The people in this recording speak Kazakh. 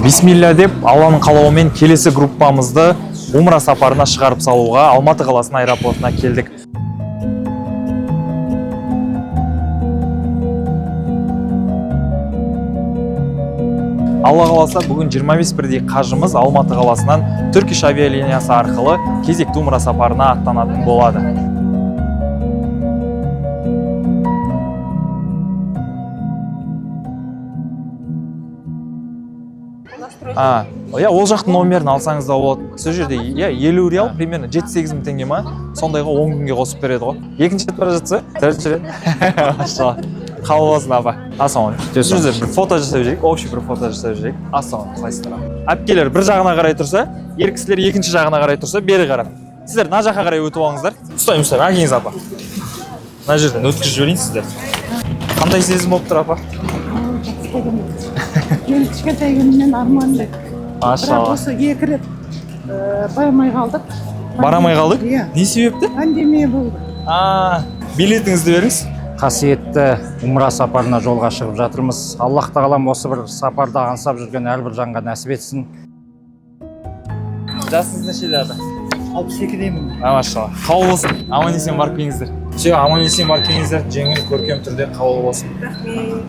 Бисмилля деп, Алланың қалауымен келесі группамызды умра сапарына шығарып салуға Алматы қаласының аэропортына келдік. Алла қаласа, бүгін 25 бірдей қажымыз Алматы қаласынан Turkish авиалиниясы арқылы кезекті умра сапарына аттанатын болады. Ол жақтың номерін алсаңыз да болады. Сол жерде 50 реал, примерно 7-8 мың теңге ма, сондайға 10 күнге қосып береді ғой. Екінші рет бара жатса, машалла. Қабыл болсын, апа. Ассалаумағалейкум. Бір фото жасап жіберейік, общий бір фото жасап жіберейік. Ассалаумағалейкум, қалайсыздар? Әпкелер бір жағына қарай тұрса, ер кісілер екінші жағына қарай тұрса, бері қарап. Сіздер мына жаққа қарай өтіп алыңыздар. Ұстаймын, әкеңіз, апа. Мына жерден өткізіп жіберейін сіздер. Қандай сезім болып тұр, апа? Кішкентай күнімнен арманды. Машалла. Бірақ осы 2 рет барамай қалдық. Барамай қалдық? Не себепті? Пандемия болды. Билетіңізді беріңіз. Қасиетті умра сапарына жолға шығып жатырмыз. Аллах тағалам осы бір сапарда аңсап жүрген әрбір жанға нәсіп етсін. Жасыңыз нешеде, ата? 62-деймін. Машалла. Қабыл болсын. Аман есен барып келіңіздер. Аман есен барып келіңіздер. Жеңіл көркем түрде қабыл болсын. Рахмет.